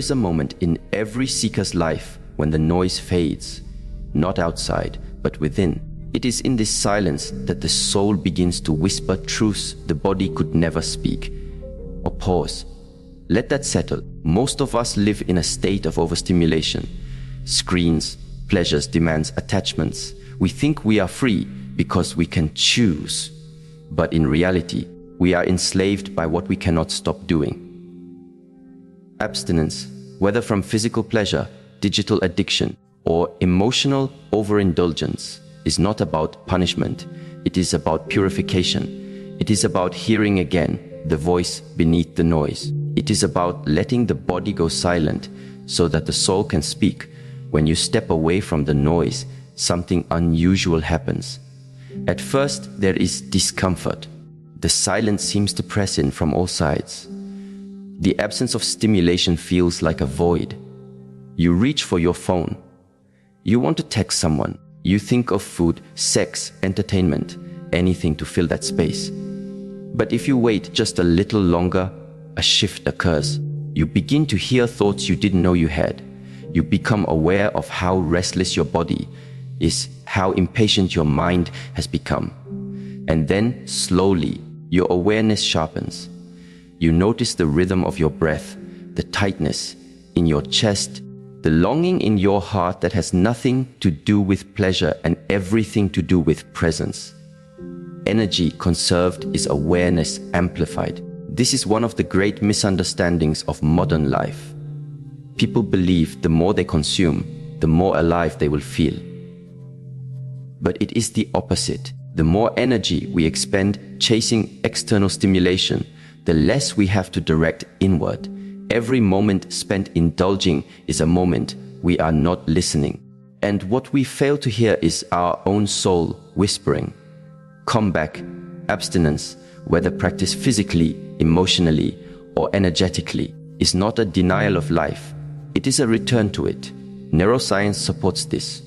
is a moment in every seeker's life when the noise fades, not outside, but within. It is in this silence that the soul begins to whisper truths the body could never speak. Or pause. Let that settle. Most of us live in a state of overstimulation. Screens, pleasures, demands, attachments. We think we are free because we can choose. But in reality, we are enslaved by what we cannot stop doing. Abstinence, whether from physical pleasure, digital addiction, or emotional overindulgence, is not about punishment. It is about purification. It is about hearing again the voice beneath the noise. It is about letting the body go silent so that the soul can speak. When you step away from the noise, something unusual happens. At first, there is discomfort. The silence seems to press in from all sides. The absence of stimulation feels like a void. You reach for your phone. You want to text someone. You think of food, sex, entertainment, anything to fill that space. But if you wait just a little longer, a shift occurs. You begin to hear thoughts you didn't know you had. You become aware of how restless your body is, how impatient your mind has become. And then, slowly, your awareness sharpens. You notice the rhythm of your breath, the tightness in your chest, the longing in your heart that has nothing to do with pleasure and everything to do with presence. Energy conserved is awareness amplified. This is one of the great misunderstandings of modern life. People believe the more they consume, the more alive they will feel. But it is the opposite. The more energy we expend chasing external stimulation, the less we have to direct inward. Every moment spent indulging is a moment we are not listening. And what we fail to hear is our own soul whispering. Come back. Abstinence, whether practiced physically, emotionally, or energetically, is not a denial of life. It is a return to it. Neuroscience supports this.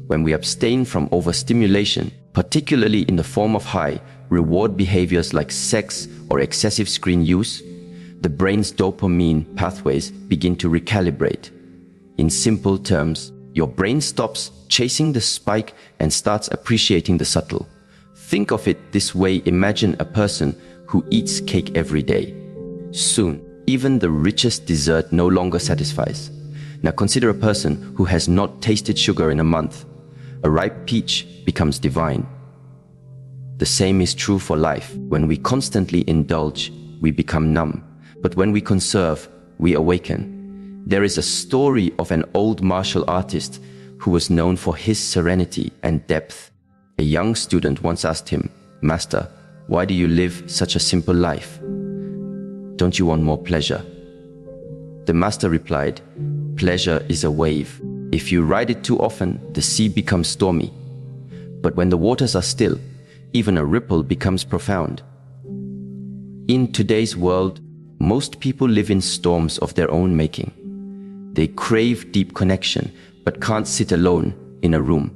When we abstain from overstimulation, particularly in the form of high, reward behaviors like sex or excessive screen use, the brain's dopamine pathways begin to recalibrate. In simple terms, your brain stops chasing the spike and starts appreciating the subtle. Think of it this way: imagine a person who eats cake every day. Soon, even the richest dessert no longer satisfies. Now consider a person who has not tasted sugar in a month. A ripe peach becomes divine. The same is true for life. When we constantly indulge, we become numb. But when we conserve, we awaken. There is a story of an old martial artist who was known for his serenity and depth. A young student once asked him, "Master, why do you live such a simple life? Don't you want more pleasure?" The master replied, "Pleasure is a wave. If you ride it too often, the sea becomes stormy. But when the waters are still, even a ripple becomes profound." In today's world, most people live in storms of their own making. They crave deep connection, but can't sit alone in a room.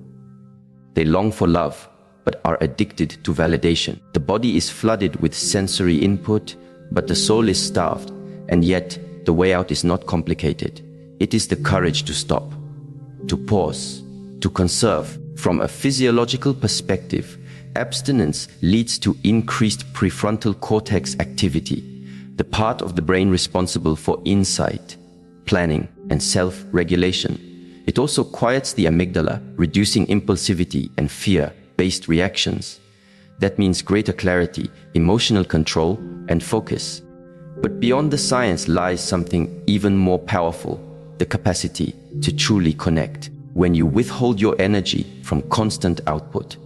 They long for love, but are addicted to validation. The body is flooded with sensory input, but the soul is starved, and yet the way out is not complicated. It is the courage to stop, to pause, to conserve. From a physiological perspective, abstinence leads to increased prefrontal cortex activity, the part of the brain responsible for insight, planning, and self-regulation. It also quiets the amygdala, reducing impulsivity and fear-based reactions. That means greater clarity, emotional control, and focus. But beyond the science lies something even more powerful: the capacity to truly connect. When you withhold your energy from constant output,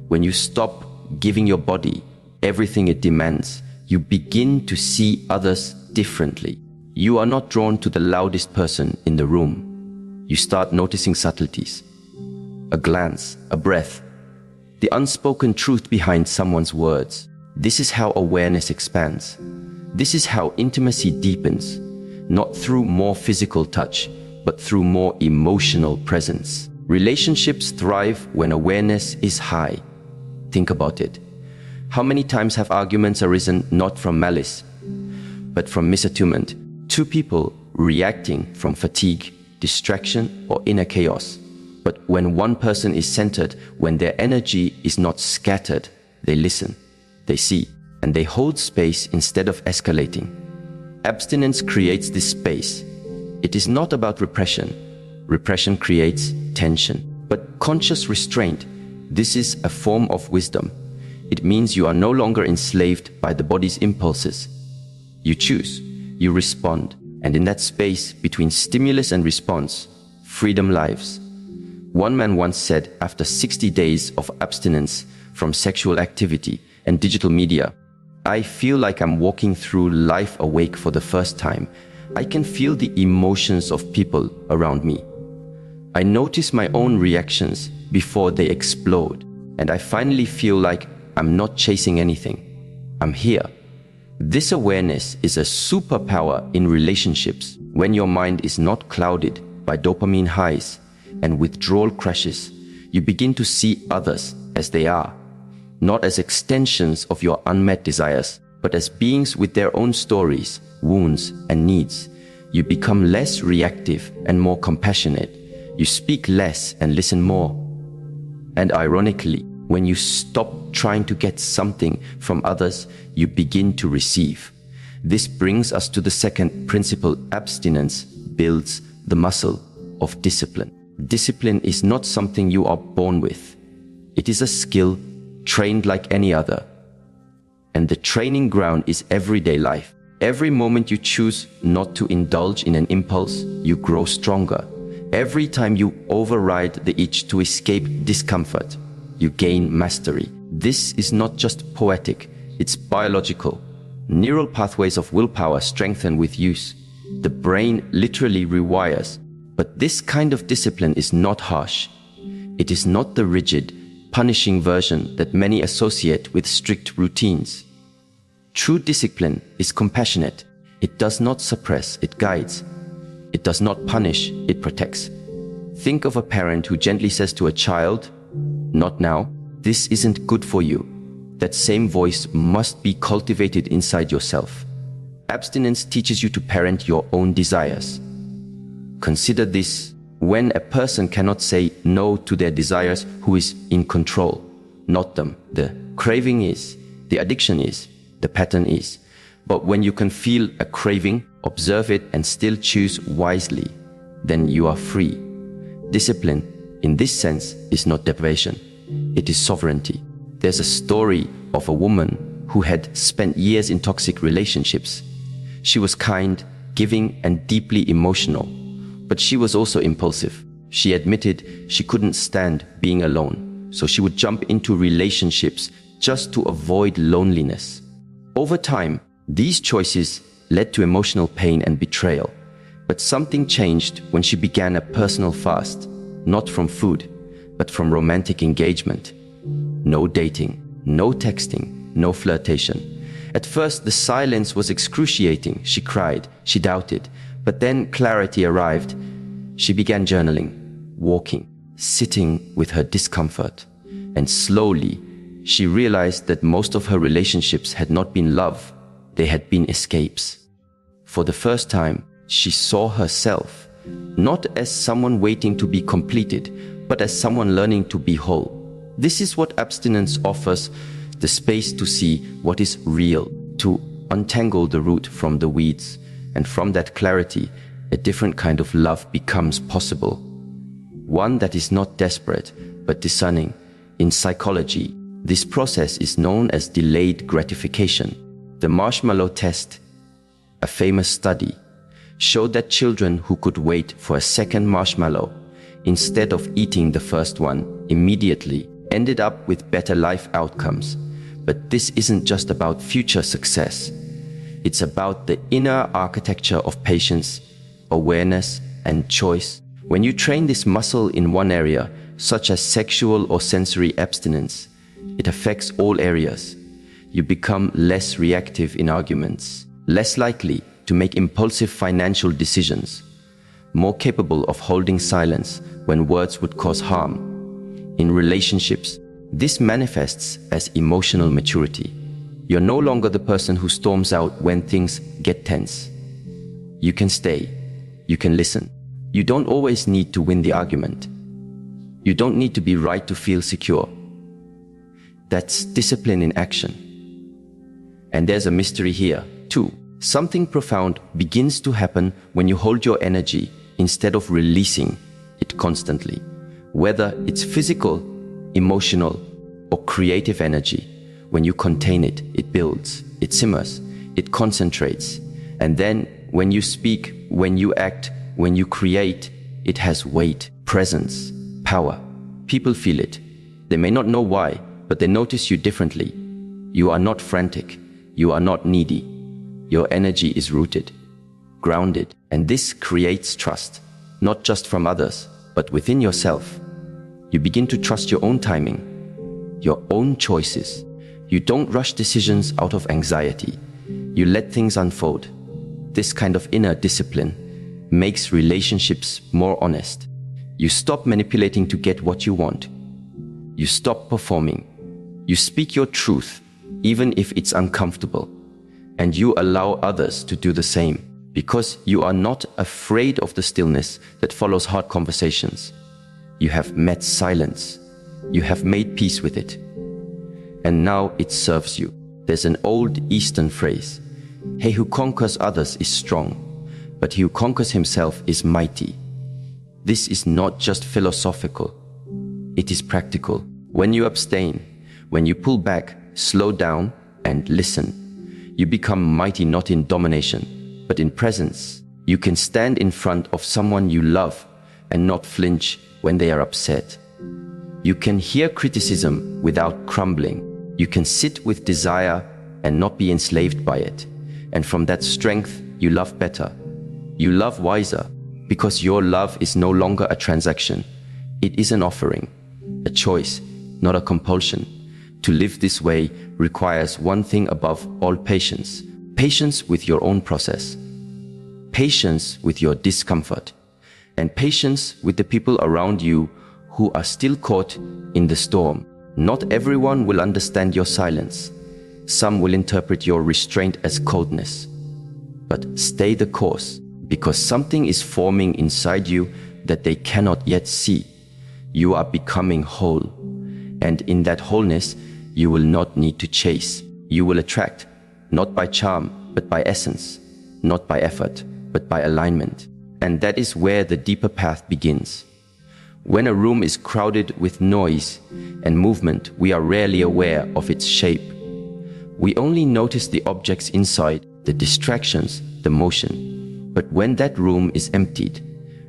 when you stop giving your body everything it demands, you begin to see others differently. You are not drawn to the loudest person in the room. You start noticing subtleties, a glance, a breath, the unspoken truth behind someone's words. This is how awareness expands. This is how intimacy deepens, not through more physical touch, but through more emotional presence. Relationships thrive when awareness is high. Think about it. How many times have arguments arisen not from malice, but from misattunement? Two people reacting from fatigue, distraction, or inner chaos. But when one person is centered, when their energy is not scattered, they listen, they see, and they hold space instead of escalating. Abstinence creates this space. It is not about repression. Repression creates tension. But conscious restraint, this is a form of wisdom. It means you are no longer enslaved by the body's impulses. You choose, you respond, and in that space between stimulus and response, freedom lives. One man once said, after 60 days of abstinence from sexual activity and digital media, I feel like I'm walking through life awake for the first time. I can feel the emotions of people around me. I notice my own reactions before they explode, and I finally feel like I'm not chasing anything. I'm here. This awareness is a superpower in relationships when your mind is not clouded by dopamine highs and withdrawal crashes. You begin to see others as they are, not as extensions of your unmet desires, but as beings with their own stories, wounds, and needs. You become less reactive and more compassionate. You speak less and listen more. And ironically, when you stop trying to get something from others, you begin to receive. This brings us to the second principle. Abstinence builds the muscle of discipline. Discipline is not something you are born with. It is a skill trained like any other. And the training ground is everyday life. Every moment you choose not to indulge in an impulse, you grow stronger. Every time you override the itch to escape discomfort, you gain mastery. This is not just poetic, it's biological. Neural pathways of willpower strengthen with use. The brain literally rewires. But this kind of discipline is not harsh. It is not the rigid, punishing version that many associate with strict routines. True discipline is compassionate. It does not suppress, it guides. It does not punish, it protects. Think of a parent who gently says to a child, "Not now, this isn't good for you." That same voice must be cultivated inside yourself. Abstinence teaches you to parent your own desires. Consider this: when a person cannot say no to their desires, who is in control? Not them. The craving is, the addiction is, the pattern is. But when you can feel a craving, observe it, and still choose wisely, then you are free. Discipline, in this sense, is not deprivation. It is sovereignty. There's a story of a woman who had spent years in toxic relationships. She was kind, giving, and deeply emotional. But she was also impulsive. She admitted she couldn't stand being alone, so she would jump into relationships just to avoid loneliness. Over time, these choices led to emotional pain and betrayal. But something changed when she began a personal fast, not from food, but from romantic engagement. No dating, no texting, no flirtation. At first, the silence was excruciating. She cried, she doubted. But then clarity arrived. She began journaling, walking, sitting with her discomfort. And slowly, she realized that most of her relationships had not been love, they had been escapes. For the first time, she saw herself, not as someone waiting to be completed, but as someone learning to be whole. This is what abstinence offers: the space to see what is real, to untangle the root from the weeds. And from that clarity, a different kind of love becomes possible. One that is not desperate, but discerning. In psychology, this process is known as delayed gratification. The marshmallow test, a famous study, showed that children who could wait for a second marshmallow instead of eating the first one immediately ended up with better life outcomes. But this isn't just about future success. It's about the inner architecture of patience, awareness, and choice. When you train this muscle in one area, such as sexual or sensory abstinence, it affects all areas. You become less reactive in arguments, less likely to make impulsive financial decisions, more capable of holding silence when words would cause harm. In relationships, this manifests as emotional maturity. You're no longer the person who storms out when things get tense. You can stay, you can listen. You don't always need to win the argument. You don't need to be right to feel secure. That's discipline in action. And there's a mystery here, too. Something profound begins to happen when you hold your energy instead of releasing it constantly. Whether it's physical, emotional, or creative energy, when you contain it, it builds, it simmers, it concentrates. And then when you speak, when you act, when you create, it has weight, presence, power. People feel it. They may not know why, but they notice you differently. You are not frantic. You are not needy. Your energy is rooted, grounded, and this creates trust, not just from others, but within yourself. You begin to trust your own timing, your own choices. You don't rush decisions out of anxiety. You let things unfold. This kind of inner discipline makes relationships more honest. You stop manipulating to get what you want. You stop performing. You speak your truth, even if it's uncomfortable. And you allow others to do the same, because you are not afraid of the stillness that follows hard conversations. You have met silence. You have made peace with it. And now it serves you. There's an old Eastern phrase, "He who conquers others is strong, but he who conquers himself is mighty." This is not just philosophical. It is practical. When you abstain, when you pull back, slow down, and listen, you become mighty not in domination, but in presence. You can stand in front of someone you love and not flinch when they are upset. You can hear criticism without crumbling. You can sit with desire and not be enslaved by it. And from that strength, you love better. You love wiser, because your love is no longer a transaction. It is an offering, a choice, not a compulsion. To live this way requires one thing above all: patience. Patience with your own process. Patience with your discomfort. And patience with the people around you who are still caught in the storm. Not everyone will understand your silence. Some will interpret your restraint as coldness. But stay the course, because something is forming inside you that they cannot yet see. You are becoming whole. And in that wholeness, you will not need to chase. You will attract, not by charm, but by essence, not by effort, but by alignment. And that is where the deeper path begins. When a room is crowded with noise and movement, we are rarely aware of its shape. We only notice the objects inside, the distractions, the motion. But when that room is emptied,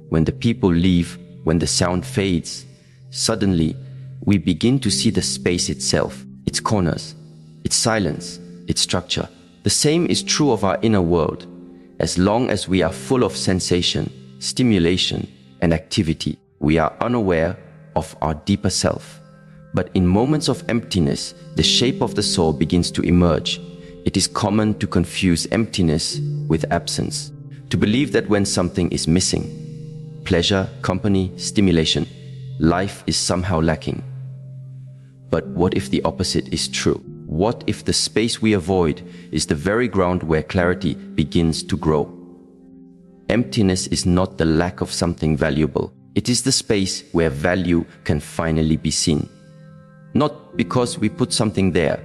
when the people leave, when the sound fades, suddenly we begin to see the space itself, its corners, its silence, its structure. The same is true of our inner world. As long as we are full of sensation, stimulation, and activity, we are unaware of our deeper self. But in moments of emptiness, the shape of the soul begins to emerge. It is common to confuse emptiness with absence, to believe that when something is missing, pleasure, company, stimulation, life is somehow lacking. But what if the opposite is true? What if the space we avoid is the very ground where clarity begins to grow? Emptiness is not the lack of something valuable. It is the space where value can finally be seen. Not because we put something there,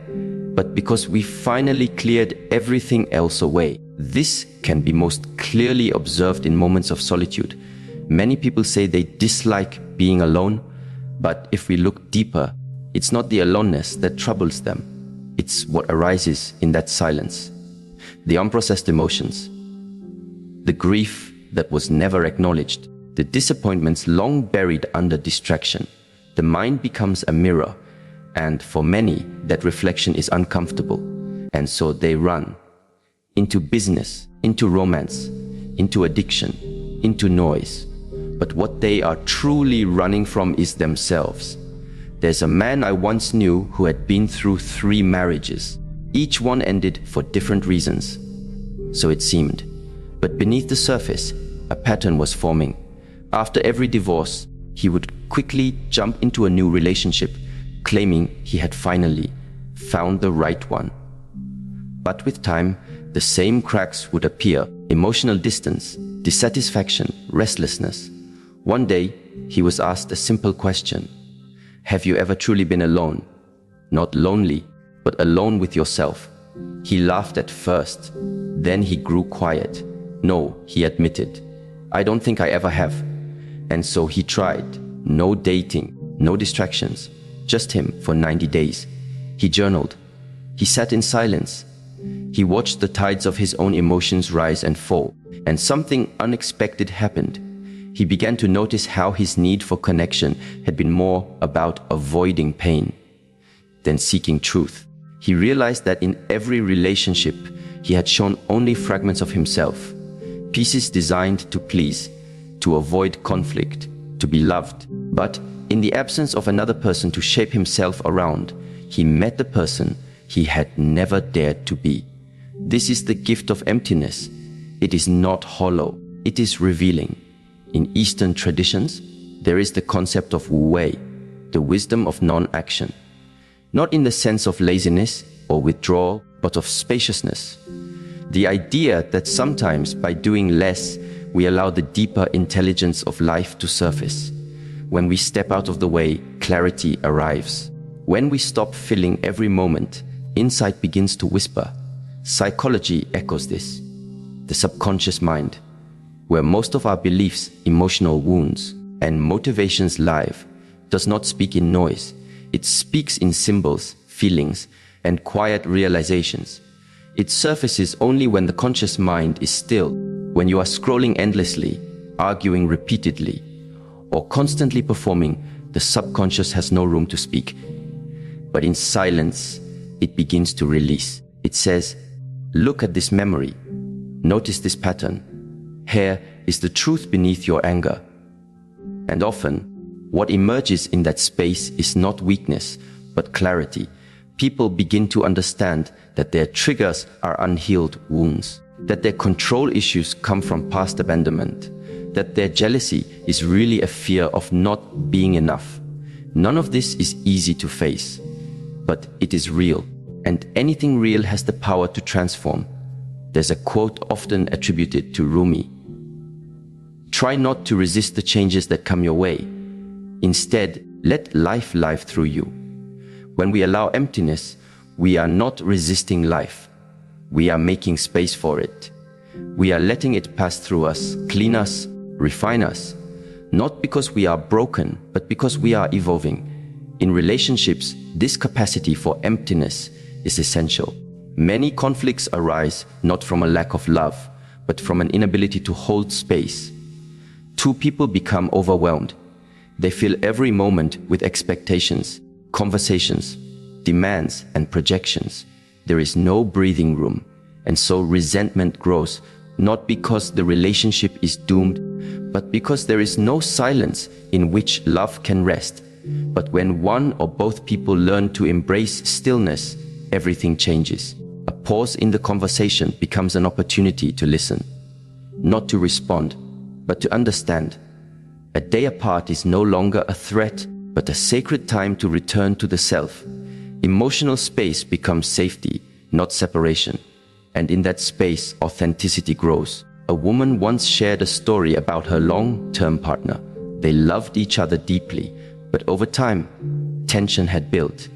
but because we finally cleared everything else away. This can be most clearly observed in moments of solitude. Many people say they dislike being alone, but if we look deeper, it's not the aloneness that troubles them. It's what arises in that silence. The unprocessed emotions, the grief that was never acknowledged, the disappointments long buried under distraction. The mind becomes a mirror, and for many, that reflection is uncomfortable. And so they run into business, into romance, into addiction, into noise. But what they are truly running from is themselves. There's a man I once knew who had been through 3 marriages. Each one ended for different reasons. So it seemed. But beneath the surface, a pattern was forming. After every divorce, he would quickly jump into a new relationship, claiming he had finally found the right one. But with time, the same cracks would appear: emotional distance, dissatisfaction, restlessness. One day, he was asked a simple question. Have you ever truly been alone? Not lonely, but alone with yourself. He laughed at first. Then he grew quiet. No, he admitted. I don't think I ever have. And so he tried. No dating, no distractions, just him for 90 days. He journaled. He sat in silence. He watched the tides of his own emotions rise and fall. And something unexpected happened. He began to notice how his need for connection had been more about avoiding pain than seeking truth. He realized that in every relationship, he had shown only fragments of himself, pieces designed to please, to avoid conflict, to be loved. But in the absence of another person to shape himself around, he met the person he had never dared to be. This is the gift of emptiness. It is not hollow, it is revealing. In Eastern traditions, there is the concept of Wu Wei, the wisdom of non-action. Not in the sense of laziness or withdrawal, but of spaciousness. The idea that sometimes by doing less, we allow the deeper intelligence of life to surface. When we step out of the way, clarity arrives. When we stop filling every moment, insight begins to whisper. Psychology echoes this. The subconscious mind, where most of our beliefs, emotional wounds, and motivations live, does not speak in noise. It speaks in symbols, feelings, and quiet realizations. It surfaces only when the conscious mind is still, when you are scrolling endlessly, arguing repeatedly, or constantly performing. The subconscious has no room to speak. But in silence, it begins to release. It says, look at this memory. Notice this pattern. Here is the truth beneath your anger. And often, what emerges in that space is not weakness, but clarity. People begin to understand that their triggers are unhealed wounds, that their control issues come from past abandonment, that their jealousy is really a fear of not being enough. None of this is easy to face, but it is real, and anything real has the power to transform. There's a quote often attributed to Rumi. Try not to resist the changes that come your way. Instead, let life live through you. When we allow emptiness, we are not resisting life. We are making space for it. We are letting it pass through us, clean us, refine us. Not because we are broken, but because we are evolving. In relationships, this capacity for emptiness is essential. Many conflicts arise not from a lack of love, but from an inability to hold space. Two people become overwhelmed. They fill every moment with expectations, conversations, demands, and projections. There is no breathing room, and so resentment grows, not because the relationship is doomed, but because there is no silence in which love can rest. But when one or both people learn to embrace stillness, everything changes. A pause in the conversation becomes an opportunity to listen, not to respond, but to understand. A day apart is no longer a threat, but a sacred time to return to the self. Emotional space becomes safety, not separation. And in that space, authenticity grows. A woman once shared a story about her long-term partner. They loved each other deeply, but over time, tension had built.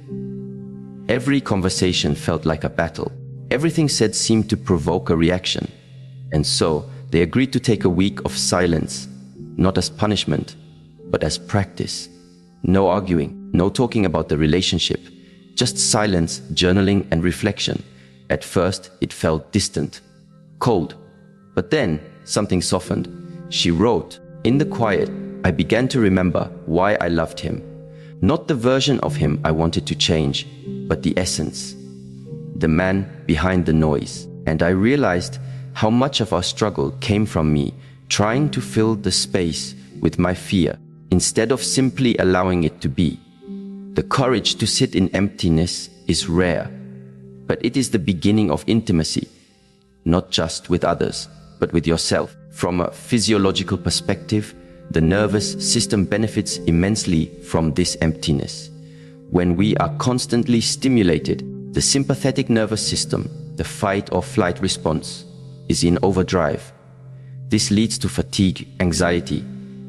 Every conversation felt like a battle. Everything said seemed to provoke a reaction. And so, they agreed to take a week of silence, not as punishment, but as practice. No arguing, no talking about the relationship, just silence, journaling, and reflection. At first, it felt distant, cold. But then, something softened. She wrote, "In the quiet, I began to remember why I loved him. Not the version of him I wanted to change, but the essence. The man behind the noise. And I realized how much of our struggle came from me trying to fill the space with my fear, instead of simply allowing it to be. The courage to sit in emptiness is rare, but it is the beginning of intimacy, not just with others, but with yourself. From a physiological perspective, the nervous system benefits immensely from this emptiness. When we are constantly stimulated, the sympathetic nervous system, the fight or flight response, is in overdrive. This leads to fatigue, anxiety,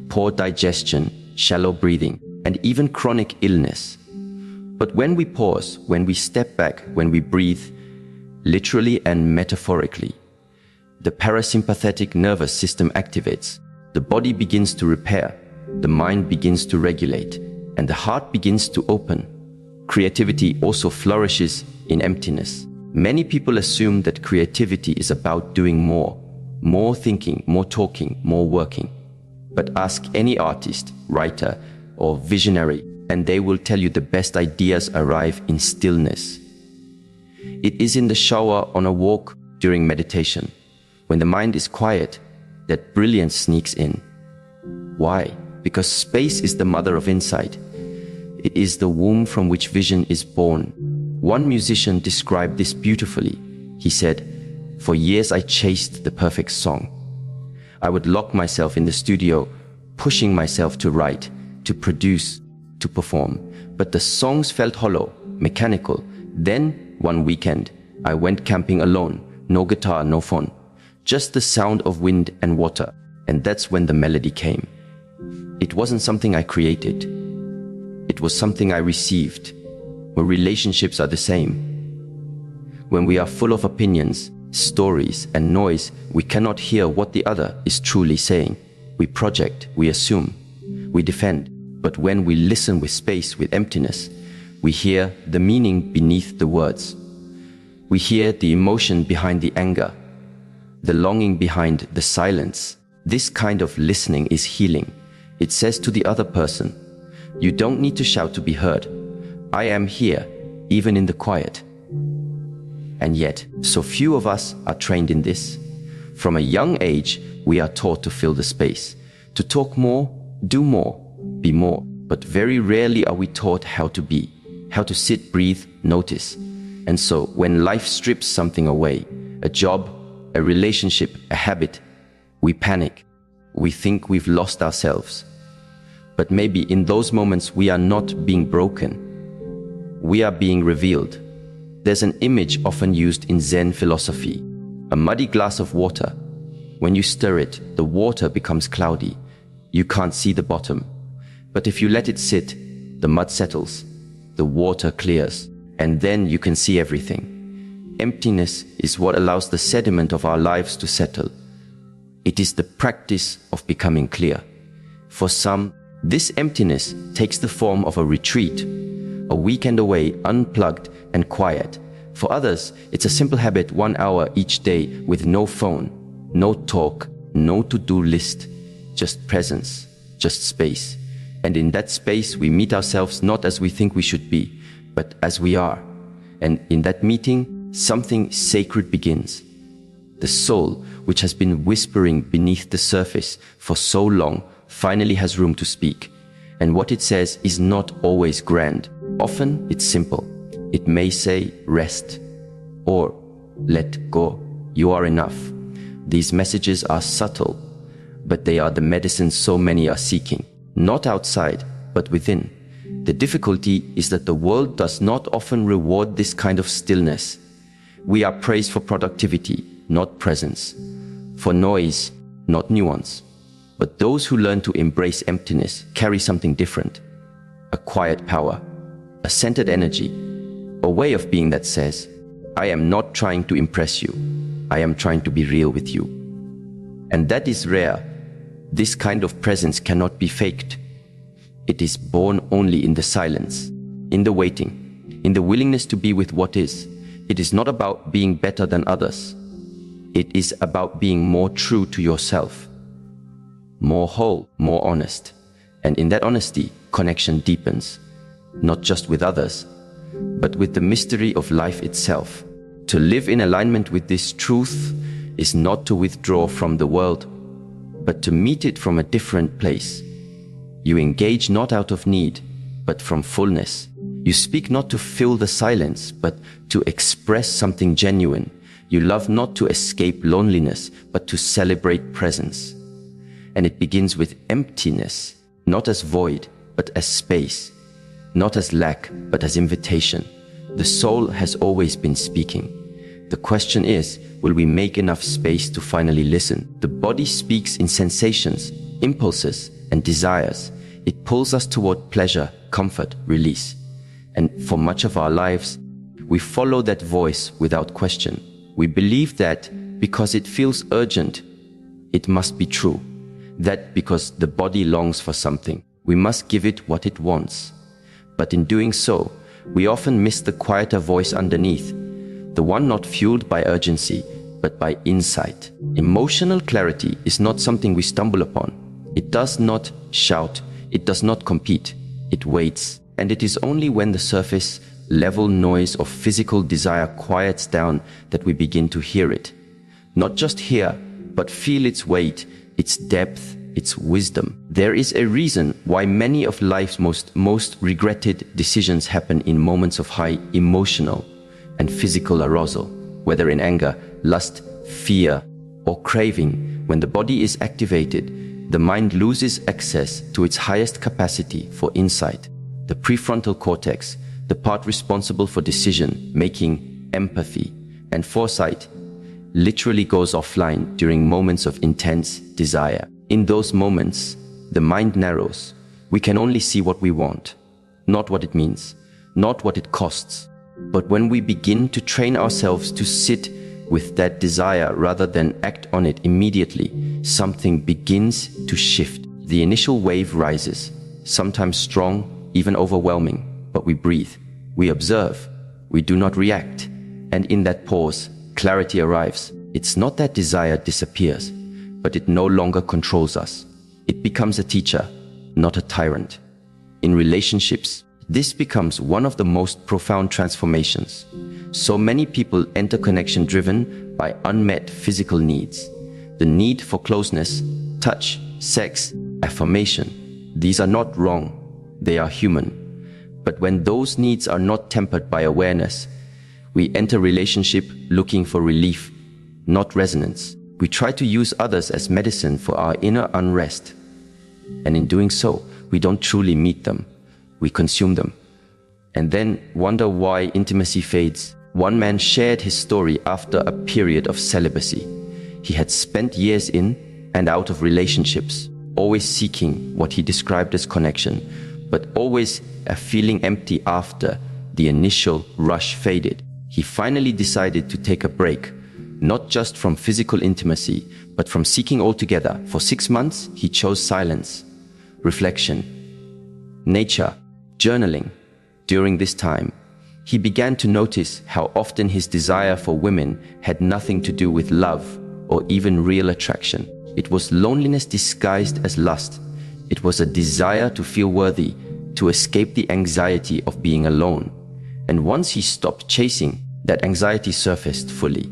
poor digestion, shallow breathing, and even chronic illness. But when we pause, when we step back, when we breathe, literally and metaphorically, the parasympathetic nervous system activates, the body begins to repair, the mind begins to regulate, and the heart begins to open. Creativity also flourishes in emptiness. Many people assume that creativity is about doing more thinking, more talking, more working. But ask any artist, writer, or visionary, and they will tell you the best ideas arrive in stillness. It is in the shower, on a walk, during meditation, when the mind is quiet, that brilliance sneaks in. Why? Because space is the mother of insight. It is the womb from which vision is born. One musician described this beautifully. He said, "For years I chased the perfect song. I would lock myself in the studio, pushing myself to write, to produce, to perform. But the songs felt hollow, mechanical. Then, one weekend, I went camping alone, no guitar, no phone, just the sound of wind and water. And that's when the melody came. It wasn't something I created. It was something I received." Where relationships are the same. When we are full of opinions, stories, and noise, we cannot hear what the other is truly saying. We project, we assume, we defend. But when we listen with space, with emptiness, we hear the meaning beneath the words. We hear the emotion behind the anger, the longing behind the silence. This kind of listening is healing. It says to the other person, "You don't need to shout to be heard. I am here, even in the quiet." And yet, so few of us are trained in this. From a young age, we are taught to fill the space, to talk more, do more, be more. But very rarely are we taught how to be, how to sit, breathe, notice. And so, when life strips something away, a job, a relationship, a habit, we panic. We think we've lost ourselves. But maybe in those moments we are not being broken. We are being revealed. There's an image often used in Zen philosophy, a muddy glass of water. When you stir it, the water becomes cloudy. You can't see the bottom. But if you let it sit, the mud settles, the water clears, and then you can see everything. Emptiness is what allows the sediment of our lives to settle. It is the practice of becoming clear. For some, this emptiness takes the form of a retreat, a weekend away, unplugged and quiet. For others, it's a simple habit, 1 hour each day with no phone, no talk, no to-do list, just presence, just space. And in that space, we meet ourselves not as we think we should be, but as we are. And in that meeting, something sacred begins. The soul, which has been whispering beneath the surface for so long, finally has room to speak. And what it says is not always grand. Often it's simple. It may say, "Rest," or "Let go. You are enough." These messages are subtle, but they are the medicine so many are seeking. Not outside, but within. The difficulty is that the world does not often reward this kind of stillness. We are praised for productivity, not presence, for noise, not nuance. But those who learn to embrace emptiness carry something different. A quiet power, a centered energy, a way of being that says, "I am not trying to impress you. I am trying to be real with you." And that is rare. This kind of presence cannot be faked. It is born only in the silence, in the waiting, in the willingness to be with what is. It is not about being better than others. It is about being more true to yourself, more whole, more honest. And in that honesty, connection deepens, not just with others, but with the mystery of life itself. To live in alignment with this truth is not to withdraw from the world, but to meet it from a different place. You engage not out of need, but from fullness. You speak not to fill the silence, but to express something genuine. You love not to escape loneliness, but to celebrate presence. And it begins with emptiness, not as void, but as space, not as lack, but as invitation. The soul has always been speaking. The question is, will we make enough space to finally listen. The body speaks in sensations, impulses, and desires. It pulls us toward pleasure, comfort, release. And for much of our lives, we follow that voice without question. We believe that because it feels urgent, it must be true. That because the body longs for something, we must give it what it wants. But in doing so, we often miss the quieter voice underneath, the one not fueled by urgency, but by insight. Emotional clarity is not something we stumble upon. It does not shout, it does not compete, it waits. And it is only when the surface level noise of physical desire quiets down that we begin to hear it. Not just hear, but feel its weight, its depth, its wisdom. There is a reason why many of life's most regretted decisions happen in moments of high emotional and physical arousal, whether in anger, lust, fear, or craving. When the body is activated, the mind loses access to its highest capacity for insight. The prefrontal cortex, the part responsible for decision making, empathy, and foresight, literally goes offline during moments of intense desire. In those moments, the mind narrows. We can only see what we want, not what it means, not what it costs. But when we begin to train ourselves to sit with that desire rather than act on it immediately, something begins to shift. The initial wave rises, sometimes strong, even overwhelming, but we breathe, we observe, we do not react. And in that pause, clarity arrives. It's not that desire disappears, but it no longer controls us. It becomes a teacher, not a tyrant. In relationships, this becomes one of the most profound transformations. So many people enter connection driven by unmet physical needs. The need for closeness, touch, sex, affirmation. These are not wrong, they are human. But when those needs are not tempered by awareness, we enter relationship looking for relief, not resonance. We try to use others as medicine for our inner unrest. And in doing so, we don't truly meet them. We consume them. And then wonder why intimacy fades. One man shared his story after a period of celibacy. He had spent years in and out of relationships, always seeking what he described as connection, but always a feeling empty after the initial rush faded. He finally decided to take a break, not just from physical intimacy, but from seeking altogether. For 6 months, he chose silence, reflection, nature, journaling. During this time, he began to notice how often his desire for women had nothing to do with love or even real attraction. It was loneliness disguised as lust. It was a desire to feel worthy, to escape the anxiety of being alone. And once he stopped chasing, that anxiety surfaced fully.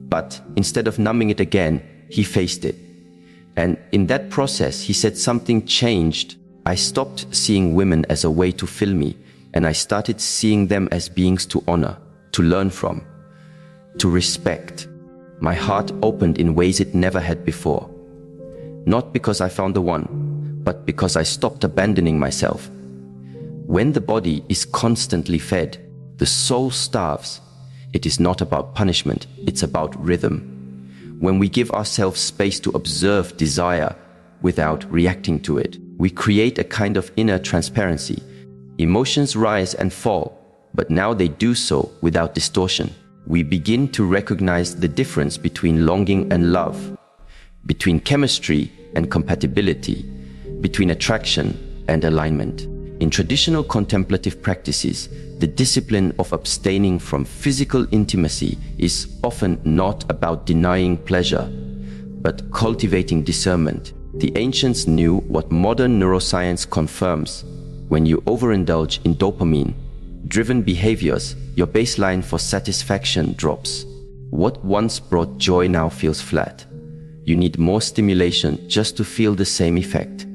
But instead of numbing it again, he faced it. And in that process, he said something changed. I stopped seeing women as a way to fill me, and I started seeing them as beings to honor, to learn from, to respect. My heart opened in ways it never had before. Not because I found the one, but because I stopped abandoning myself. When the body is constantly fed, the soul starves. It is not about punishment, it's about rhythm. When we give ourselves space to observe desire without reacting to it, we create a kind of inner transparency. Emotions rise and fall, but now they do so without distortion. We begin to recognize the difference between longing and love, between chemistry and compatibility, between attraction and alignment. In traditional contemplative practices, the discipline of abstaining from physical intimacy is often not about denying pleasure, but cultivating discernment. The ancients knew what modern neuroscience confirms. When you overindulge in dopamine-driven behaviors, your baseline for satisfaction drops. What once brought joy now feels flat. You need more stimulation just to feel the same effect.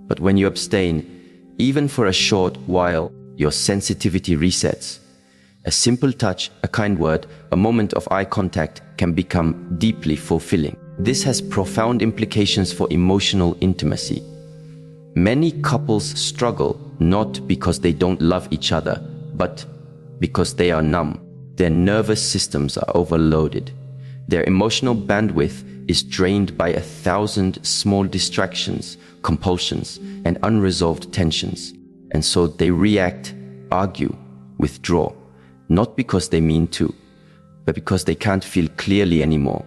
But when you abstain, even for a short while, your sensitivity resets. A simple touch, a kind word, a moment of eye contact can become deeply fulfilling. This has profound implications for emotional intimacy. Many couples struggle not because they don't love each other, but because they are numb. Their nervous systems are overloaded. Their emotional bandwidth is drained by 1,000 small distractions, compulsions, and unresolved tensions. And so they react, argue, withdraw, not because they mean to, but because they can't feel clearly anymore.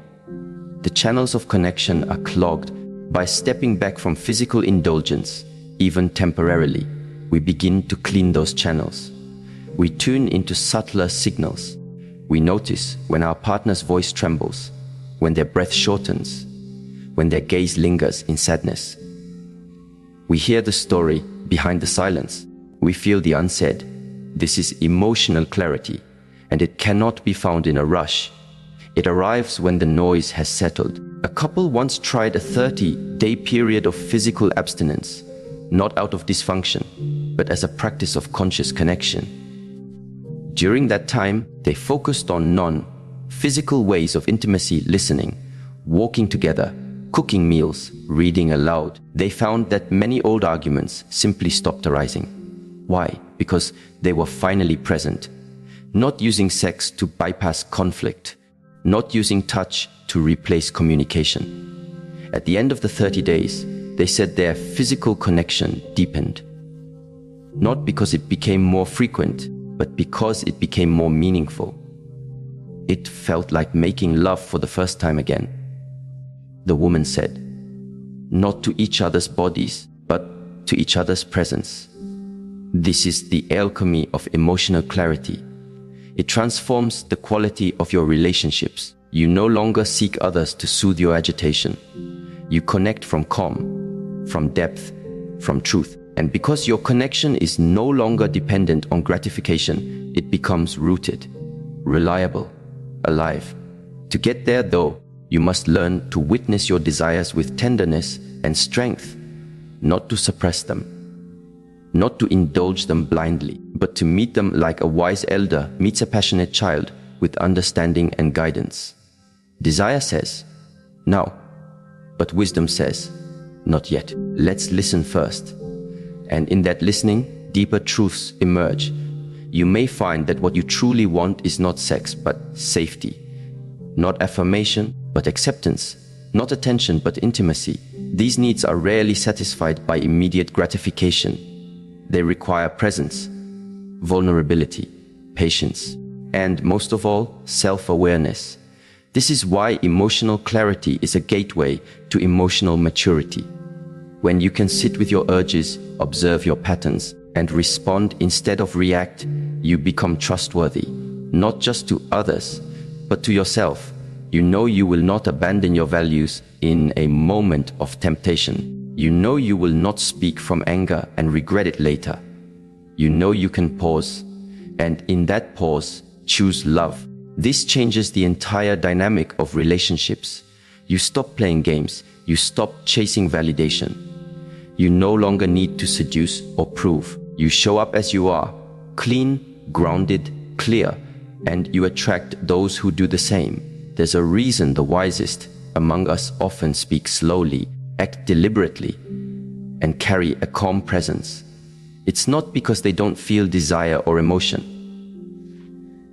The channels of connection are clogged. By stepping back from physical indulgence, even temporarily, we begin to clean those channels. We tune into subtler signals. We notice when our partner's voice trembles, when their breath shortens, when their gaze lingers in sadness. We hear the story behind the silence. We feel the unsaid. This is emotional clarity, and it cannot be found in a rush. It arrives when the noise has settled. A couple once tried a 30-day period of physical abstinence, not out of dysfunction, but as a practice of conscious connection. During that time, they focused on non-physical ways of intimacy, listening, walking together, cooking meals, reading aloud. They found that many old arguments simply stopped arising. Why? Because they were finally present, not using sex to bypass conflict, not using touch to replace communication. At the end of the 30 days, they said their physical connection deepened. Not because it became more frequent, but because it became more meaningful. It felt like making love for the first time again. The woman said, not to each other's bodies, but to each other's presence. This is the alchemy of emotional clarity. It transforms the quality of your relationships. You no longer seek others to soothe your agitation. You connect from calm, from depth, from truth. And because your connection is no longer dependent on gratification, it becomes rooted, reliable, alive. To get there, though, you must learn to witness your desires with tenderness and strength, not to suppress them, not to indulge them blindly, but to meet them like a wise elder meets a passionate child with understanding and guidance. Desire says, now, but wisdom says, not yet. Let's listen first. And in that listening, deeper truths emerge. You may find that what you truly want is not sex, but safety. Not affirmation, but acceptance. Not attention, but intimacy. These needs are rarely satisfied by immediate gratification. They require presence, vulnerability, patience, and most of all, self-awareness. This is why emotional clarity is a gateway to emotional maturity. When you can sit with your urges, observe your patterns, and respond instead of react, you become trustworthy, not just to others, but to yourself. You know you will not abandon your values in a moment of temptation. You know you will not speak from anger and regret it later. You know you can pause, and in that pause, choose love. This changes the entire dynamic of relationships. You stop playing games. You stop chasing validation. You no longer need to seduce or prove. You show up as you are, clean, grounded, clear, and you attract those who do the same. There's a reason the wisest among us often speak slowly, act deliberately, and carry a calm presence. It's not because they don't feel desire or emotion.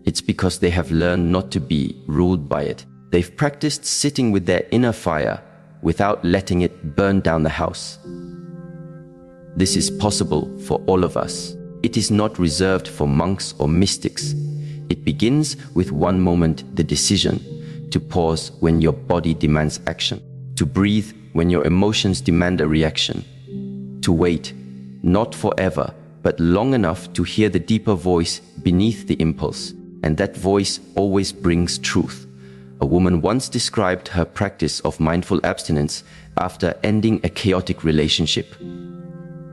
It's because they have learned not to be ruled by it. They've practiced sitting with their inner fire without letting it burn down the house. This is possible for all of us. It is not reserved for monks or mystics. It begins with one moment, the decision to pause when your body demands action, to breathe when your emotions demand a reaction, to wait, not forever, but long enough to hear the deeper voice beneath the impulse. And that voice always brings truth. A woman once described her practice of mindful abstinence after ending a chaotic relationship.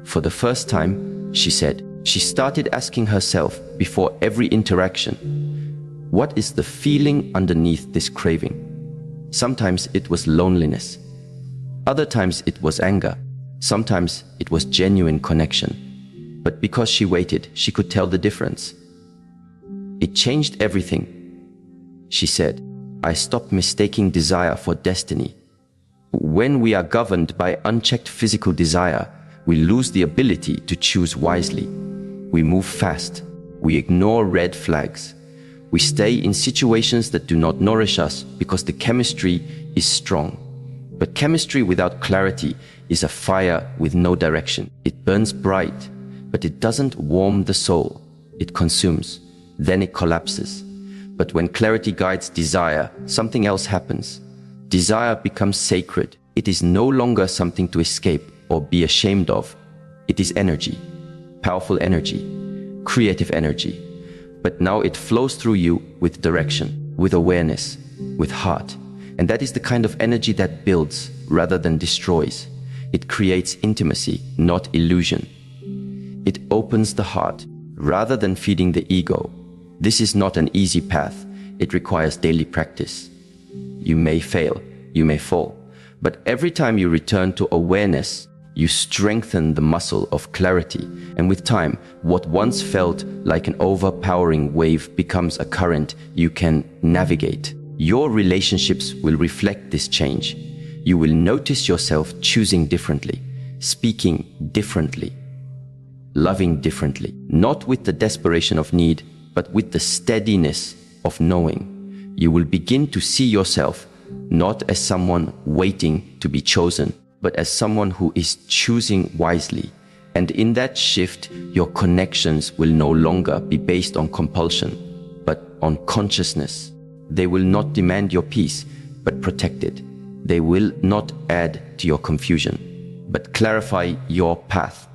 For the first time, she said, she started asking herself before every interaction, what is the feeling underneath this craving? Sometimes it was loneliness. Other times it was anger. Sometimes it was genuine connection. But because she waited, she could tell the difference. It changed everything. She said, I stopped mistaking desire for destiny. When we are governed by unchecked physical desire, we lose the ability to choose wisely. We move fast. We ignore red flags. We stay in situations that do not nourish us because the chemistry is strong. But chemistry without clarity is a fire with no direction. It burns bright, but it doesn't warm the soul. It consumes, then it collapses. But when clarity guides desire, something else happens. Desire becomes sacred. It is no longer something to escape or be ashamed of. It is energy, powerful energy, creative energy. But now it flows through you with direction, with awareness, with heart. And that is the kind of energy that builds rather than destroys. It creates intimacy, not illusion. It opens the heart rather than feeding the ego. This is not an easy path. It requires daily practice. You may fail, you may fall, but every time you return to awareness, you strengthen the muscle of clarity. And with time, what once felt like an overpowering wave becomes a current you can navigate. Your relationships will reflect this change. You will notice yourself choosing differently, speaking differently, loving differently, not with the desperation of need, but with the steadiness of knowing. You will begin to see yourself not as someone waiting to be chosen, but as someone who is choosing wisely. And in that shift, your connections will no longer be based on compulsion, but on consciousness. They will not demand your peace, but protect it. They will not add to your confusion, but clarify your path,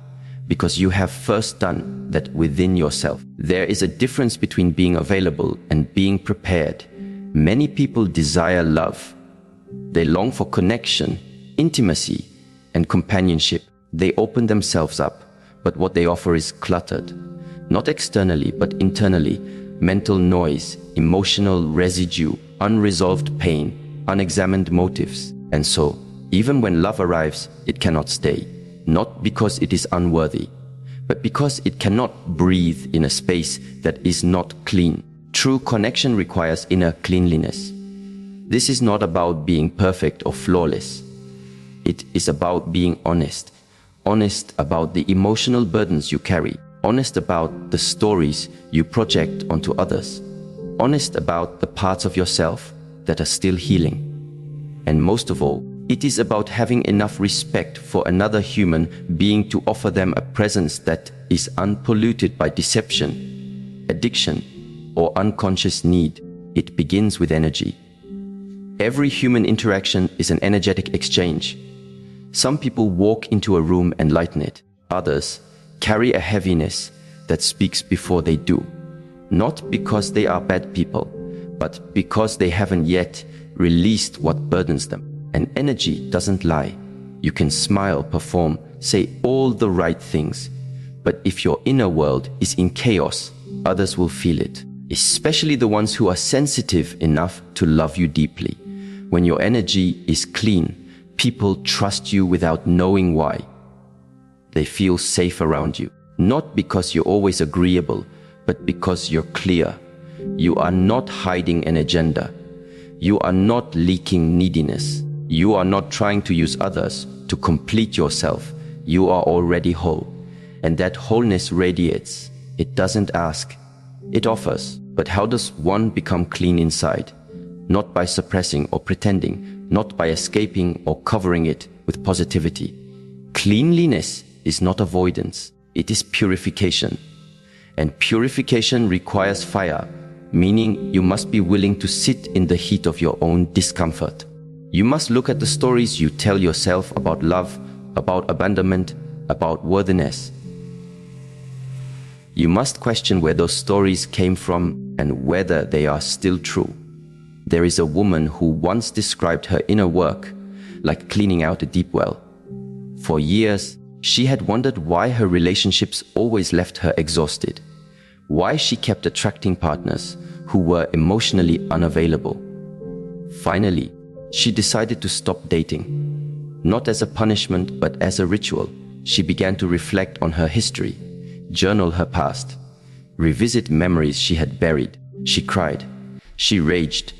because you have first done that within yourself. There is a difference between being available and being prepared. Many people desire love. They long for connection, intimacy, and companionship. They open themselves up, but what they offer is cluttered. Not externally, but internally. Mental noise, emotional residue, unresolved pain, unexamined motives. And so, even when love arrives, it cannot stay. Not because it is unworthy, but because it cannot breathe in a space that is not clean. True connection requires inner cleanliness. This is not about being perfect or flawless. It is about being honest. Honest about the emotional burdens you carry. Honest about the stories you project onto others. Honest about the parts of yourself that are still healing. And most of all, it is about having enough respect for another human being to offer them a presence that is unpolluted by deception, addiction, or unconscious need. It begins with energy. Every human interaction is an energetic exchange. Some people walk into a room and lighten it. Others carry a heaviness that speaks before they do. Not because they are bad people, but because they haven't yet released what burdens them. And energy doesn't lie. You can smile, perform, say all the right things. But if your inner world is in chaos, others will feel it. Especially the ones who are sensitive enough to love you deeply. When your energy is clean, people trust you without knowing why. They feel safe around you. Not because you're always agreeable, but because you're clear. You are not hiding an agenda. You are not leaking neediness. You are not trying to use others to complete yourself. You are already whole. And that wholeness radiates. It doesn't ask. It offers. But how does one become clean inside? Not by suppressing or pretending, not by escaping or covering it with positivity. Cleanliness is not avoidance. It is purification. And purification requires fire, meaning you must be willing to sit in the heat of your own discomfort. You must look at the stories you tell yourself about love, about abandonment, about worthiness. You must question where those stories came from and whether they are still true. There is a woman who once described her inner work like cleaning out a deep well. For years, she had wondered why her relationships always left her exhausted, why she kept attracting partners who were emotionally unavailable. Finally, she decided to stop dating. Not as a punishment, but as a ritual. She began to reflect on her history, journal her past, revisit memories she had buried. She cried, she raged,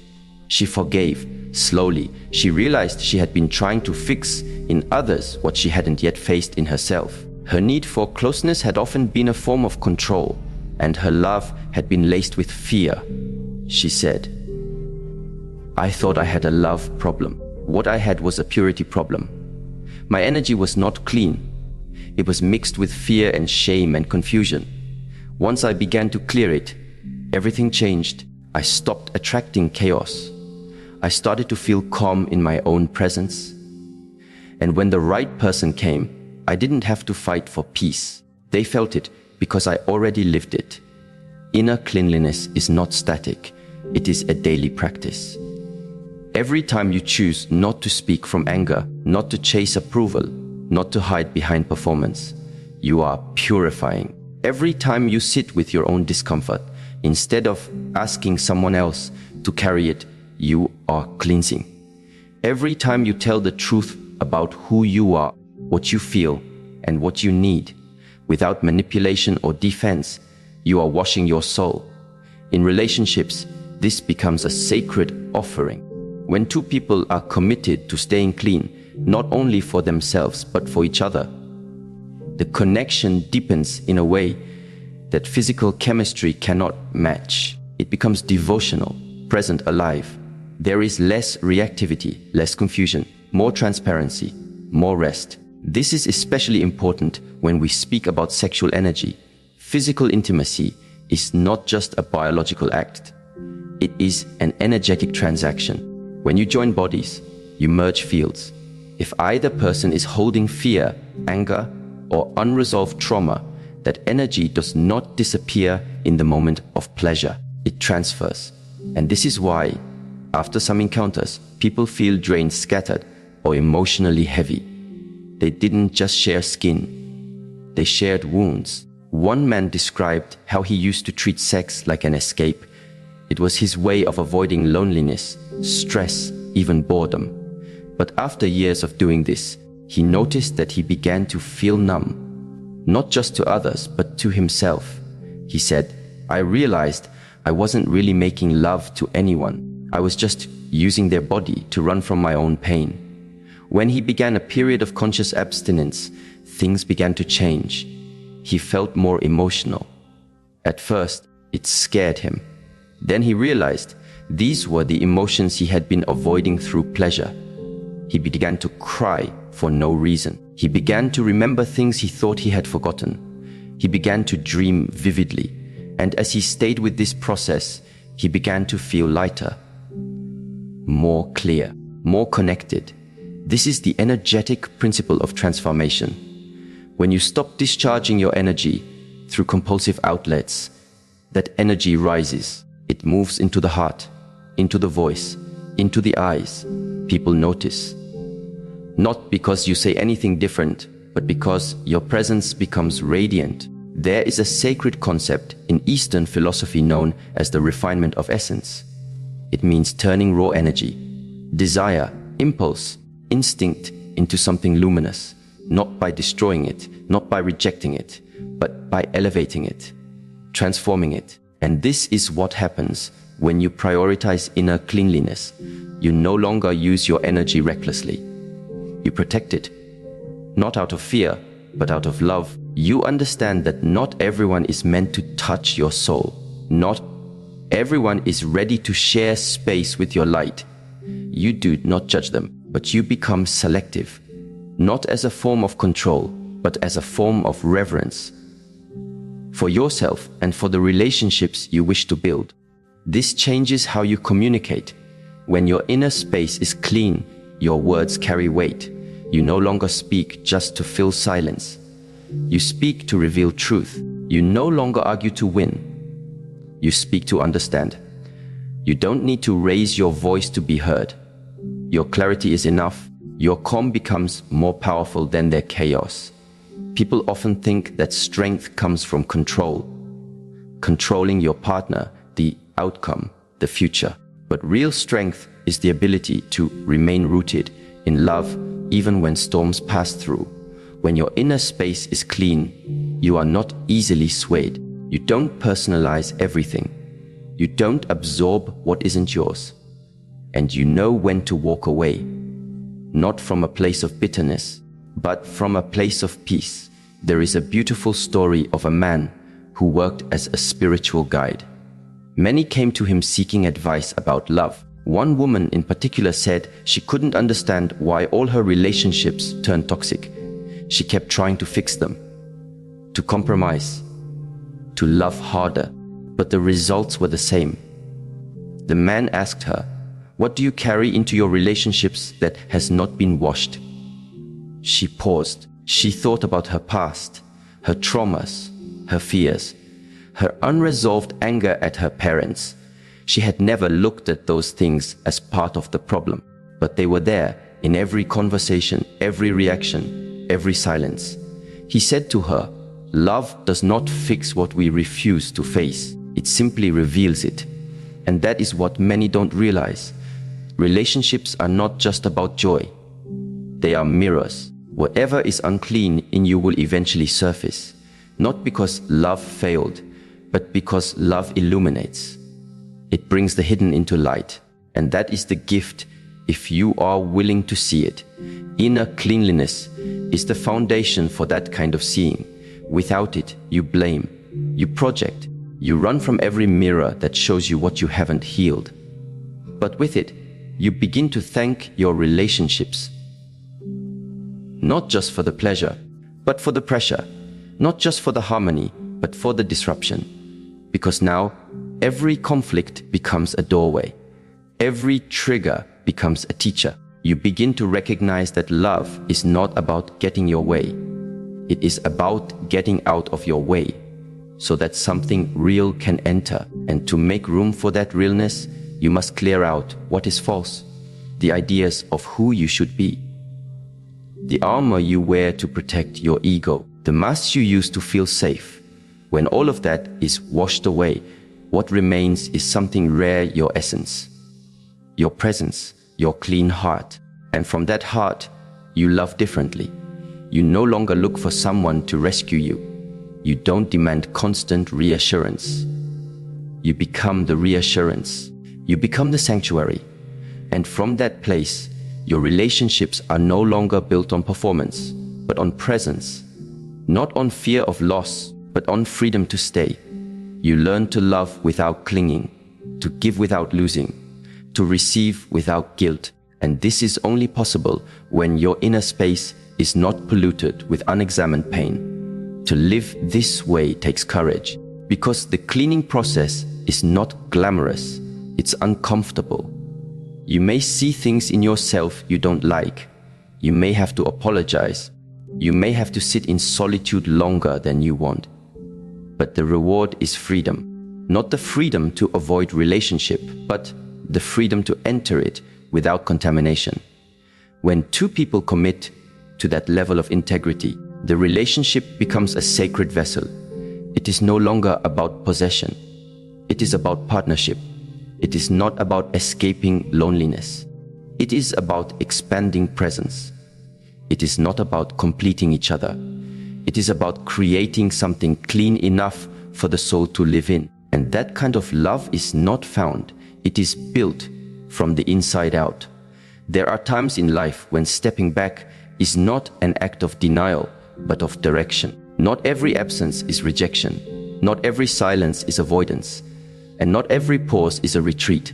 she forgave. Slowly, she realized she had been trying to fix in others what she hadn't yet faced in herself. Her need for closeness had often been a form of control, and her love had been laced with fear. She said, "I thought I had a love problem. What I had was a purity problem. My energy was not clean. It was mixed with fear and shame and confusion. Once I began to clear it, everything changed. I stopped attracting chaos. I started to feel calm in my own presence. And when the right person came, I didn't have to fight for peace. They felt it because I already lived it." Inner cleanliness is not static. It is a daily practice. Every time you choose not to speak from anger, not to chase approval, not to hide behind performance, you are purifying. Every time you sit with your own discomfort, instead of asking someone else to carry it, you are cleansing. Every time you tell the truth about who you are, what you feel, and what you need, without manipulation or defense, you are washing your soul. In relationships, this becomes a sacred offering. When two people are committed to staying clean, not only for themselves, but for each other, the connection deepens in a way that physical chemistry cannot match. It becomes devotional, present, alive. There is less reactivity, less confusion, more transparency, more rest. This is especially important when we speak about sexual energy. Physical intimacy is not just a biological act. It is an energetic transaction. When you join bodies, you merge fields. If either person is holding fear, anger, or unresolved trauma, that energy does not disappear in the moment of pleasure. It transfers. And this is why, after some encounters, people feel drained, scattered, or emotionally heavy. They didn't just share skin. They shared wounds. One man described how he used to treat sex like an escape. It was his way of avoiding loneliness, stress, even boredom. But after years of doing this, he noticed that he began to feel numb, not just to others, but to himself. He said, "I realized I wasn't really making love to anyone. I was just using their body to run from my own pain." When he began a period of conscious abstinence, things began to change. He felt more emotional. At first, it scared him. Then he realized these were the emotions he had been avoiding through pleasure. He began to cry for no reason. He began to remember things he thought he had forgotten. He began to dream vividly. And as he stayed with this process, he began to feel lighter, more clear, more connected. This is the energetic principle of transformation. When you stop discharging your energy through compulsive outlets, that energy rises. It moves into the heart, into the voice, into the eyes. People notice. Not because you say anything different, but because your presence becomes radiant. There is a sacred concept in Eastern philosophy known as the refinement of essence. It means turning raw energy, desire, impulse, instinct into something luminous, not by destroying it, not by rejecting it, but by elevating it, transforming it. And this is what happens when you prioritize inner cleanliness. You no longer use your energy recklessly. You protect it, not out of fear, but out of love. You understand that not everyone is meant to touch your soul. Not everyone is ready to share space with your light. You do not judge them, but you become selective, not as a form of control, but as a form of reverence for yourself and for the relationships you wish to build. This changes how you communicate. When your inner space is clean, your words carry weight. You no longer speak just to fill silence. You speak to reveal truth. You no longer argue to win. You speak to understand. You don't need to raise your voice to be heard. Your clarity is enough. Your calm becomes more powerful than their chaos. People often think that strength comes from control, controlling your partner, the outcome, the future. But real strength is the ability to remain rooted in love even when storms pass through. When your inner space is clean, you are not easily swayed. You don't personalize everything. You don't absorb what isn't yours. And you know when to walk away, not from a place of bitterness, but from a place of peace. There is a beautiful story of a man who worked as a spiritual guide. Many came to him seeking advice about love. One woman in particular said she couldn't understand why all her relationships turned toxic. She kept trying to fix them, to compromise, to love harder, but the results were the same. The man asked her, "What do you carry into your relationships that has not been washed?" She paused. She thought about her past, her traumas, her fears, her unresolved anger at her parents. She had never looked at those things as part of the problem, but they were there in every conversation, every reaction, every silence. He said to her, "Love does not fix what we refuse to face. It simply reveals it." And that is what many don't realize. Relationships are not just about joy. They are mirrors. Whatever is unclean in you will eventually surface, not because love failed, but because love illuminates. It brings the hidden into light, and that is the gift if you are willing to see it. Inner cleanliness is the foundation for that kind of seeing. Without it, you blame, you project, you run from every mirror that shows you what you haven't healed. But with it, you begin to thank your relationships. Not just for the pleasure, but for the pressure. Not just for the harmony, but for the disruption. Because now, every conflict becomes a doorway. Every trigger becomes a teacher. You begin to recognize that love is not about getting your way. It is about getting out of your way so that something real can enter. And to make room for that realness, you must clear out what is false, the ideas of who you should be, the armor you wear to protect your ego, the masks you use to feel safe. When all of that is washed away, what remains is something rare, your essence, your presence, your clean heart. And from that heart, you love differently. You no longer look for someone to rescue you. You don't demand constant reassurance. You become the reassurance. You become the sanctuary. And from that place, your relationships are no longer built on performance, but on presence. Not on fear of loss, but on freedom to stay. You learn to love without clinging, to give without losing, to receive without guilt. And this is only possible when your inner space is not polluted with unexamined pain. To live this way takes courage, because the cleaning process is not glamorous, it's uncomfortable. You may see things in yourself you don't like. You may have to apologize. You may have to sit in solitude longer than you want. But the reward is freedom. Not the freedom to avoid relationship, but the freedom to enter it without contamination. When two people commit to that level of integrity, the relationship becomes a sacred vessel. It is no longer about possession. It is about partnership. It is not about escaping loneliness. It is about expanding presence. It is not about completing each other. It is about creating something clean enough for the soul to live in. And that kind of love is not found. It is built from the inside out. There are times in life when stepping back is not an act of denial, but of direction. Not every absence is rejection. Not every silence is avoidance. And not every pause is a retreat.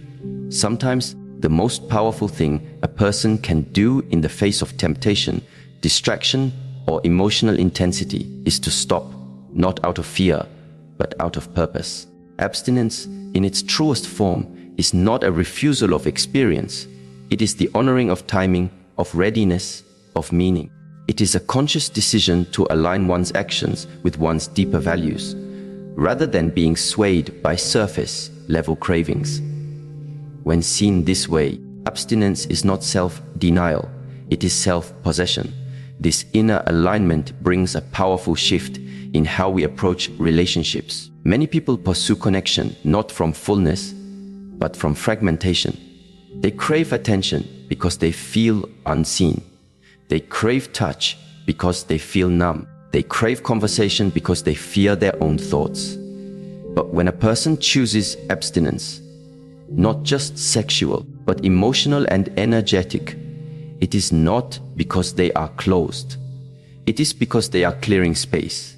Sometimes the most powerful thing a person can do in the face of temptation, distraction, or emotional intensity is to stop, not out of fear, but out of purpose. Abstinence, in its truest form, is not a refusal of experience. It is the honoring of timing, of readiness, of meaning. It is a conscious decision to align one's actions with one's deeper values, rather than being swayed by surface-level cravings. When seen this way, abstinence is not self-denial, it is self-possession. This inner alignment brings a powerful shift in how we approach relationships. Many people pursue connection not from fullness, but from fragmentation. They crave attention because they feel unseen. They crave touch because they feel numb. They crave conversation because they fear their own thoughts. But when a person chooses abstinence, not just sexual, but emotional and energetic, it is not because they are closed. It is because they are clearing space.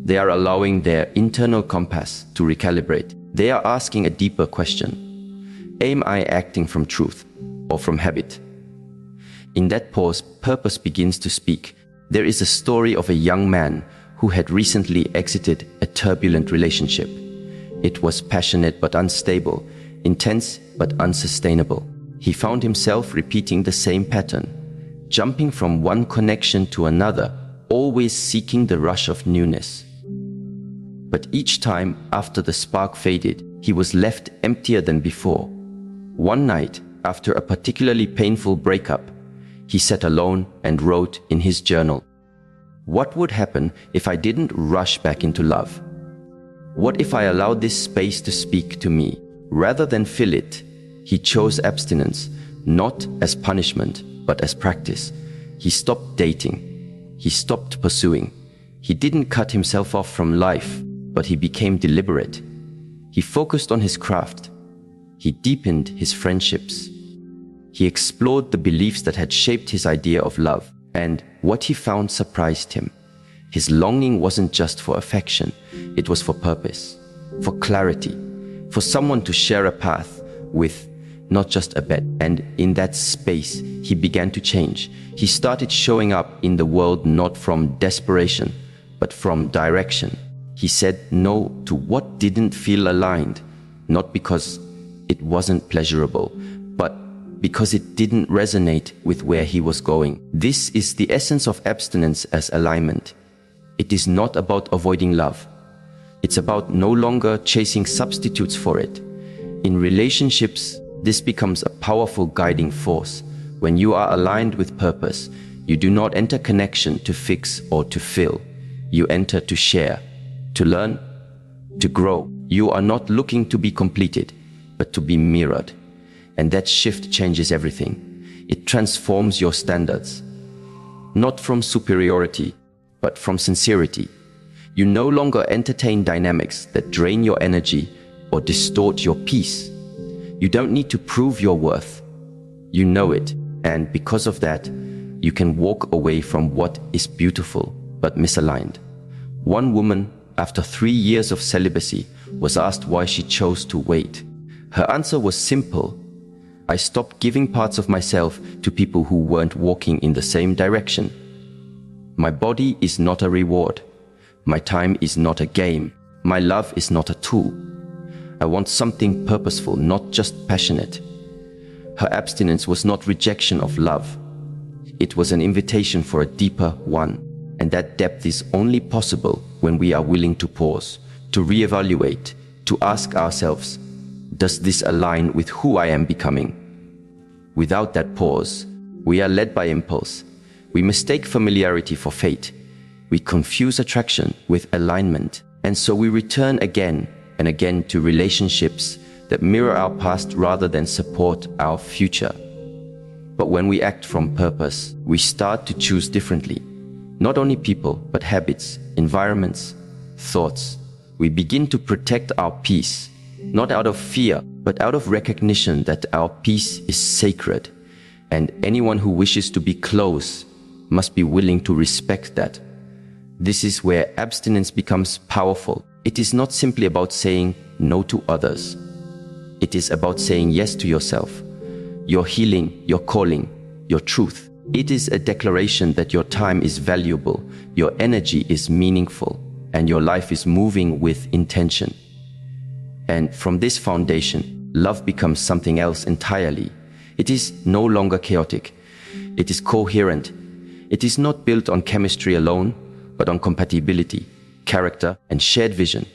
They are allowing their internal compass to recalibrate. They are asking a deeper question. Am I acting from truth or from habit? In that pause, purpose begins to speak. There is a story of a young man who had recently exited a turbulent relationship. It was passionate but unstable, intense but unsustainable. He found himself repeating the same pattern, jumping from one connection to another, always seeking the rush of newness. But each time after the spark faded, he was left emptier than before. One night, after a particularly painful breakup, he sat alone and wrote in his journal, "What would happen if I didn't rush back into love? What if I allowed this space to speak to me? Rather than fill it, he chose abstinence, not as punishment, but as practice. He stopped dating. He stopped pursuing. He didn't cut himself off from life, but he became deliberate. He focused on his craft. He deepened his friendships. He explored the beliefs that had shaped his idea of love, and what he found surprised him. His longing wasn't just for affection, it was for purpose, for clarity, for someone to share a path with, not just a bed. And in that space, he began to change. He started showing up in the world not from desperation, but from direction. He said no to what didn't feel aligned, not because it wasn't pleasurable, but because it didn't resonate with where he was going. This is the essence of abstinence as alignment. It is not about avoiding love. It's about no longer chasing substitutes for it. In relationships, this becomes a powerful guiding force. When you are aligned with purpose, you do not enter connection to fix or to fill. You enter to share, to learn, to grow. You are not looking to be completed, but to be mirrored. And that shift changes everything. It transforms your standards, not from superiority, but from sincerity. You no longer entertain dynamics that drain your energy or distort your peace. You don't need to prove your worth. You know it, and because of that, you can walk away from what is beautiful but misaligned. One woman, after 3 years of celibacy, was asked why she chose to wait. Her answer was simple. I stopped giving parts of myself to people who weren't walking in the same direction. My body is not a reward. My time is not a game. My love is not a tool. I want something purposeful, not just passionate. Her abstinence was not rejection of love. It was an invitation for a deeper one. And that depth is only possible when we are willing to pause, to reevaluate, to ask ourselves, does this align with who I am becoming? Without that pause, we are led by impulse. We mistake familiarity for fate. We confuse attraction with alignment. And so we return again and again to relationships that mirror our past rather than support our future. But when we act from purpose, we start to choose differently. Not only people, but habits, environments, thoughts. We begin to protect our peace, not out of fear, but out of recognition that our peace is sacred. And anyone who wishes to be close must be willing to respect that. This is where abstinence becomes powerful. It is not simply about saying no to others. It is about saying yes to yourself, your healing, your calling, your truth. It is a declaration that your time is valuable, your energy is meaningful, and your life is moving with intention. And from this foundation, love becomes something else entirely. It is no longer chaotic. It is coherent. It is not built on chemistry alone, but on compatibility, character, and shared vision.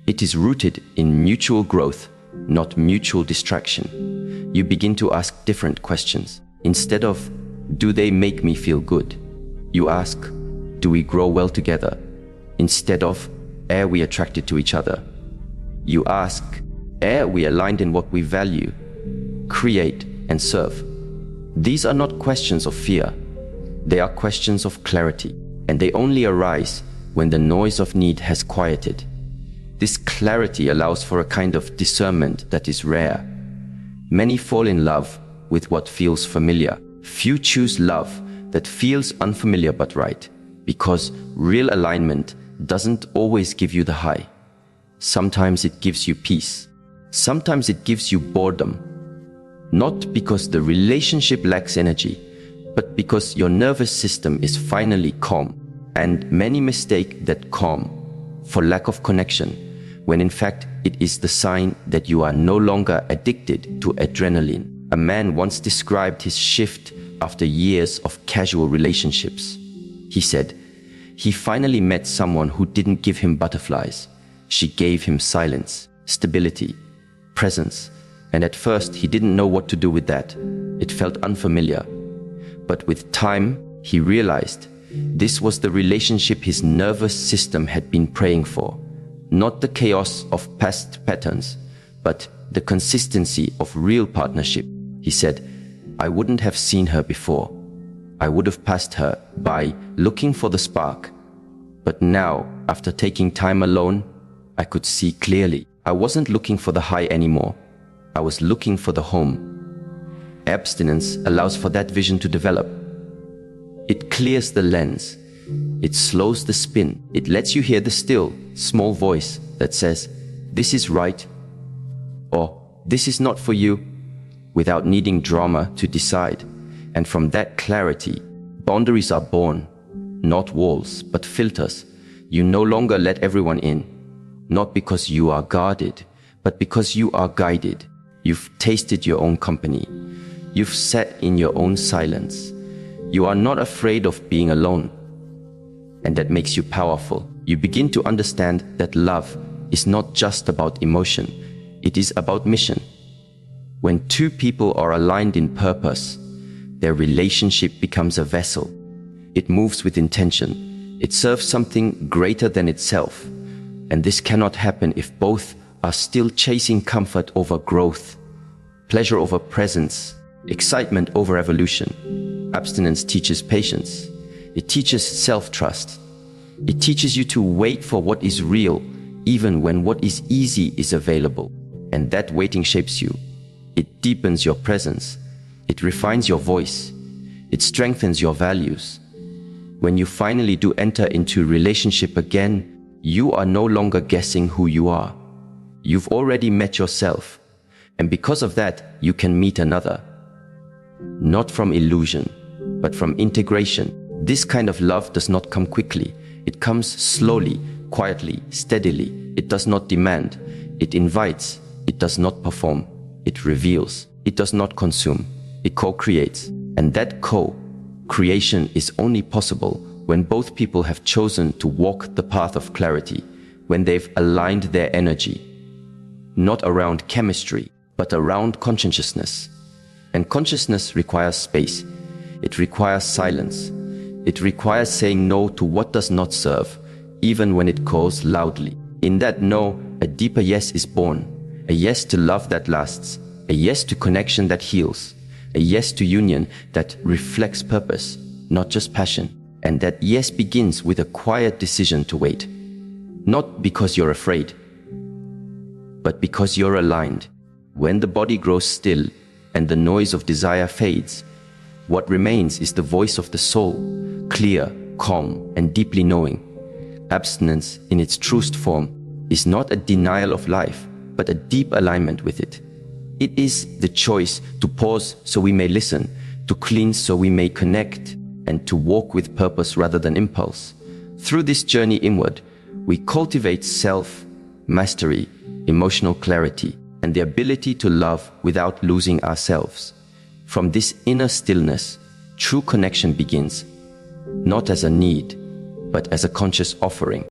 It is rooted in mutual growth, not mutual distraction. You begin to ask different questions. Instead of, do they make me feel good? You ask, do we grow well together? Instead of, are we attracted to each other? You ask, are we aligned in what we value, create, and serve? These are not questions of fear. They are questions of clarity, and they only arise when the noise of need has quieted. This clarity allows for a kind of discernment that is rare. Many fall in love with what feels familiar. Few choose love that feels unfamiliar but right, because real alignment doesn't always give you the high. Sometimes it gives you peace. Sometimes it gives you boredom. Not because the relationship lacks energy, but because your nervous system is finally calm. And many mistake that calm for lack of connection, when in fact it is the sign that you are no longer addicted to adrenaline. A man once described his shift after years of casual relationships. He said, he finally met someone who didn't give him butterflies. She gave him silence, stability, presence, and at first he didn't know what to do with that. It felt unfamiliar. But with time, he realized this was the relationship his nervous system had been praying for. Not the chaos of past patterns, but the consistency of real partnership. He said, I wouldn't have seen her before. I would have passed her by looking for the spark. But now, after taking time alone, I could see clearly. I wasn't looking for the high anymore. I was looking for the home. Abstinence allows for that vision to develop. It clears the lens. It slows the spin. It lets you hear the still, small voice that says, this is right, or this is not for you, without needing drama to decide. And from that clarity, boundaries are born, not walls, but filters. You no longer let everyone in, not because you are guarded, but because you are guided. You've tasted your own company. You've sat in your own silence. You are not afraid of being alone. And that makes you powerful. You begin to understand that love is not just about emotion. It is about mission. When two people are aligned in purpose, their relationship becomes a vessel. It moves with intention. It serves something greater than itself. And this cannot happen if both are still chasing comfort over growth, pleasure over presence, excitement over evolution. Abstinence teaches patience. It teaches self-trust. It teaches you to wait for what is real, even when what is easy is available. And that waiting shapes you. It deepens your presence. It refines your voice. It strengthens your values. When you finally do enter into relationship again, you are no longer guessing who you are. You've already met yourself. And because of that, you can meet another. Not from illusion, but from integration. This kind of love does not come quickly. It comes slowly, quietly, steadily. It does not demand. It invites. It does not perform. It reveals. It does not consume. It co-creates. And that co-creation is only possible when both people have chosen to walk the path of clarity, when they've aligned their energy, not around chemistry, but around consciousness. And consciousness requires space. It requires silence. It requires saying no to what does not serve, even when it calls loudly. In that no, a deeper yes is born. A yes to love that lasts. A yes to connection that heals. A yes to union that reflects purpose, not just passion. And that yes begins with a quiet decision to wait. Not because you're afraid, but because you're aligned. When the body grows still and the noise of desire fades, what remains is the voice of the soul, clear, calm, and deeply knowing. Abstinence, in its truest form, is not a denial of life, but a deep alignment with it. It is the choice to pause so we may listen, to cleanse so we may connect, and to walk with purpose rather than impulse. Through this journey inward, we cultivate self-mastery, emotional clarity, and the ability to love without losing ourselves. From this inner stillness, true connection begins, not as a need, but as a conscious offering.